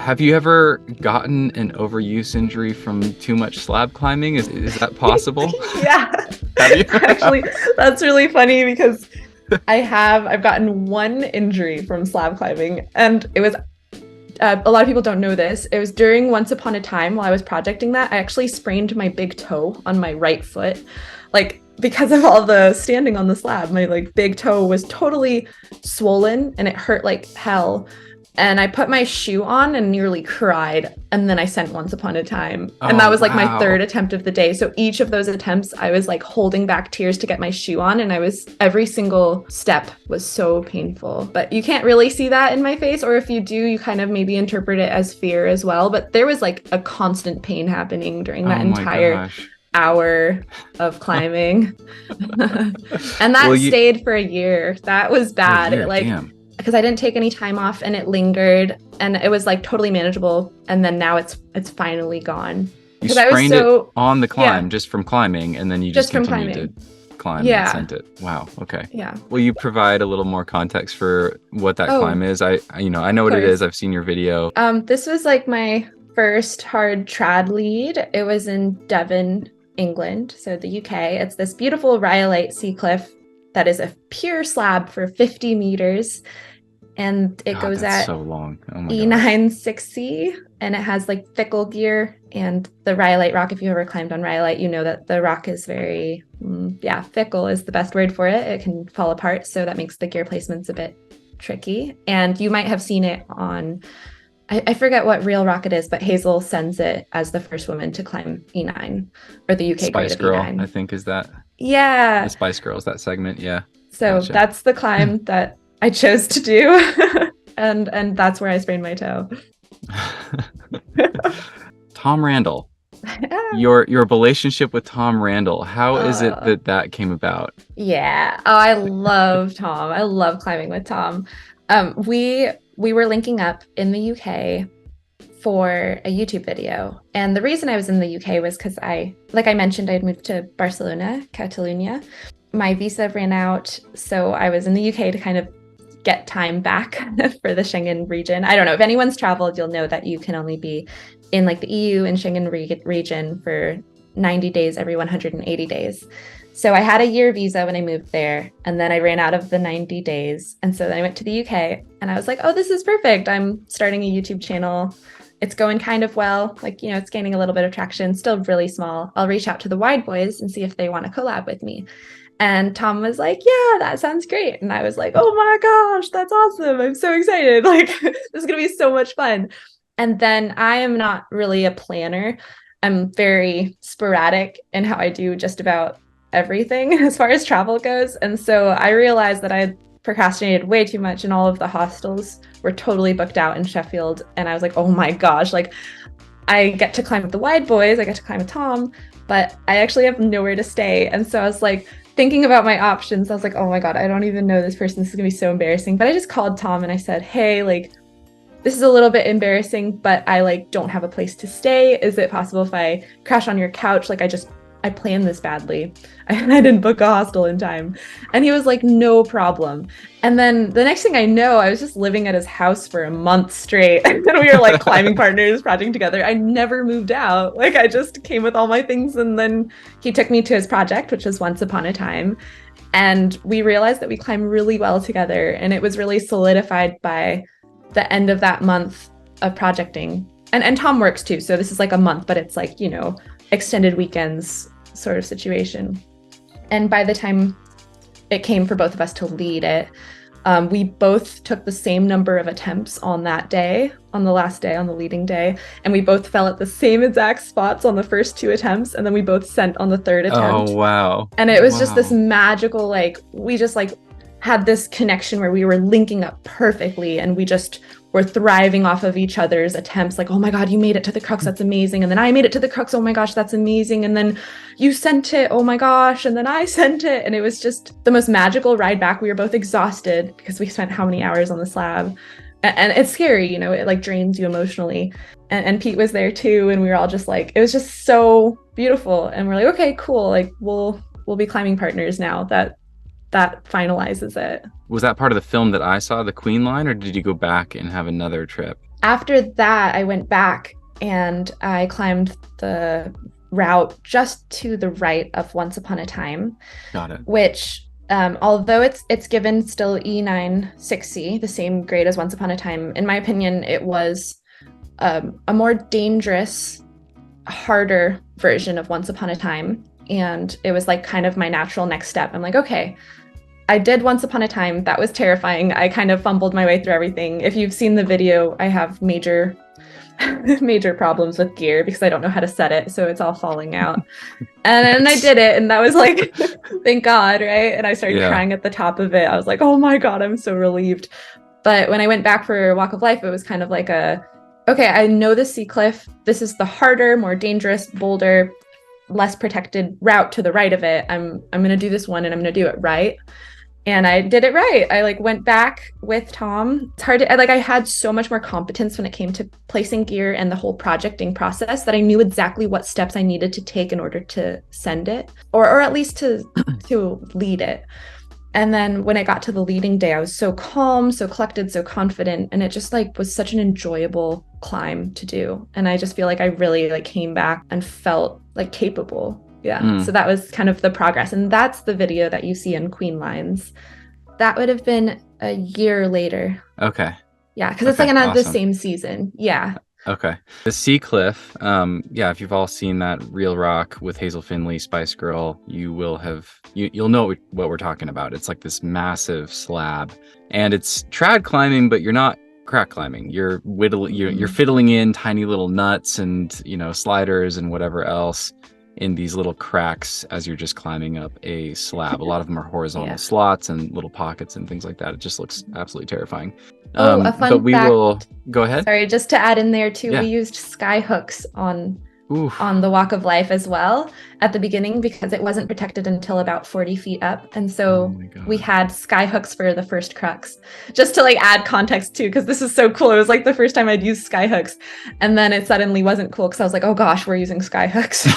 Have you ever gotten an overuse injury from too much slab climbing? Is that possible? Yeah, Have you? actually, that's really funny because I've gotten one injury from slab climbing, and it was a lot of people don't know this. It was during Once Upon a Time while I was projecting that. I actually sprained my big toe on my right foot. Like, because of all the standing on the slab, my like big toe was totally swollen and it hurt like hell. And I put my shoe on and nearly cried. And then I sent Once Upon a Time. And Oh, that was like my wow. third attempt of the day. So each of those attempts, I was like holding back tears to get my shoe on. And every single step was so painful. But you can't really see that in my face. Or if you do, you kind of maybe interpret it as fear as well. But there was like a constant pain happening during that Oh my entire gosh. hour of climbing. And Well, that you stayed for a year. That was for a bad. year, damn. Because I didn't take any time off and it lingered and it was like totally manageable. And then now it's finally gone. You Because I was sprained it so, on the yeah, climb just from climbing, and then you just just from continued climbing. to climb and Yeah. sent it. Wow. Okay. Yeah. Will you provide a little more context for what that Oh, climb is? I know of what it is. course. I've seen your video. This was like my first hard trad lead. It was in Devon, England, so the UK. It's this beautiful rhyolite sea cliff that is a pure slab for 50 meters. And it God, goes that's at so long. Oh my gosh. E960 and it has like fickle gear and the rhyolite rock. If you ever climbed on rhyolite, you know that the rock is very, yeah, fickle is the best word for it. It can fall apart. So that makes the gear placements a bit tricky. And you might have seen it on, I forget what real rock it is, but Hazel sends it as the first woman to climb E9 or the UK grade Spice of Girl, I E9. think, is that the Yeah. Spice Girls, that segment. Yeah. So Gotcha. that's the climb that I chose to do. And that's where I sprained my toe. Tom Randall, your relationship with Tom Randall, how is it uh, that came about? yeah. Oh, I love Tom. I love climbing with Tom. We were linking up in the UK for a YouTube video. And the reason I was in the UK was because like I mentioned, I had moved to Barcelona, Catalonia. My visa ran out, so I was in the UK to kind of get time back for the Schengen region. I don't know if anyone's traveled, you'll know that you can only be in like the EU and Schengen region for 90 days every 180 days. So I had a year visa when I moved there, and then I ran out of the 90 days. And so then I went to the UK and I was like, oh, this is perfect. I'm starting a YouTube channel. It's going kind of well. Like, you know, it's gaining a little bit of traction, still really small. I'll reach out to the Wide Boys and see if they want to collab with me. And Tom was like, yeah, that sounds great. And I was like, oh my gosh, that's awesome. I'm so excited. Like, this is going to be so much fun. And then I am not really a planner. I'm very sporadic in how I do just about everything as far as travel goes. And so I realized that I had procrastinated way too much and all of the hostels were totally booked out in Sheffield. And I was like, oh my gosh, like I get to climb with the Wide Boys, I get to climb with Tom, but I actually have nowhere to stay. And so I was like, thinking about my options, I was like, oh my God, I don't even know this person. This is gonna be so embarrassing. But I just called Tom and I said, hey, like, this is a little bit embarrassing, but I like don't have a place to stay. Is it possible if I crash on your couch? Like I planned this badly. I didn't book a hostel in time. And he was like, no problem. And then the next thing I know, I was just living at his house for a month straight. And we were like climbing partners, projecting together. I never moved out. Like I just came with all my things. And then he took me to his project, which was Once Upon a Time. And we realized that we climb really well together. And it was really solidified by the end of that month of projecting. And Tom works too. So this is like a month, but it's like, you know, extended weekends sort of situation. And by the time it came for both of us to lead it, we both took the same number of attempts on that day, on the last day, on the leading day. And we both fell at the same exact spots on the first two attempts. And then we both sent on the third Oh, attempt. wow. And it was just this Wow. magical, like, we just like had this connection where we were linking up perfectly and we just were thriving off of each other's attempts. Like, oh my God, you made it to the crux. That's amazing. And then I made it to the crux. Oh my gosh, that's amazing. And then you sent it. Oh my gosh. And then I sent it. And it was just the most magical ride back. We were both exhausted because we spent how many hours on the slab. And it's scary, you know, it like drains you emotionally. And Pete was there too. And we were all just like, it was just so beautiful. And we're like, okay, cool. Like we'll be climbing partners now. That finalizes it. Was that part of the film that I saw, the Queen line, or did you go back and have another trip? after that, I went back and I climbed the route just to the right of Once Upon a Time, Got it. which although it's given still E960, the same grade as Once Upon a Time, in my opinion, it was a more dangerous, harder version of Once Upon a Time. And it was like kind of my natural next step. I'm like, okay, I did Once Upon a Time. That was terrifying. I kind of fumbled my way through everything. If you've seen the video, I have major major problems with gear because I don't know how to set it, so it's all falling out. And then I did it, and that was like, thank God, right? And I started crying at the top of it. I was like, oh my God, I'm so relieved. But when I went back for Walk of Life, it was kind of like okay, I know the sea cliff. This is the harder, more dangerous, bolder, less protected route to the right of it. I'm gonna do this one, and I'm gonna do it right. And I did it right. I like went back with Tom. It's hard to I had so much more competence when it came to placing gear and the whole projecting process that I knew exactly what steps I needed to take in order to send it, or at least to lead it. And then when I got to the leading day, I was so calm, so collected, so confident, and it just like was such an enjoyable climb to do. And I just feel like I really like came back and felt like capable. Yeah. So that was kind of the progress. And that's the video that you see in Queen Lines. That would have been a year later. Okay. Yeah, because it's like not the same season. Yeah. Okay. The Sea Cliff, yeah, if you've all seen that Real Rock with Hazel Finley, Spice Girl, you will have, you'll know what we're talking about. It's like this massive slab, and it's trad climbing, but you're not crack climbing. You're fiddling in tiny little nuts and, you know, sliders and whatever else in these little cracks as you're just climbing up a slab. A lot of them are horizontal slots and little pockets and things like that. It just looks absolutely terrifying. A fun but we fact, will go ahead. Sorry, just to add in there too, we used sky hooks on the Walk of Life as well at the beginning because it wasn't protected until about 40 feet up. And so we had sky hooks for the first crux, just to like add context too, because this is so cool. It was like the first time I'd used sky hooks, and then it suddenly wasn't cool because I was like, oh gosh, we're using sky hooks.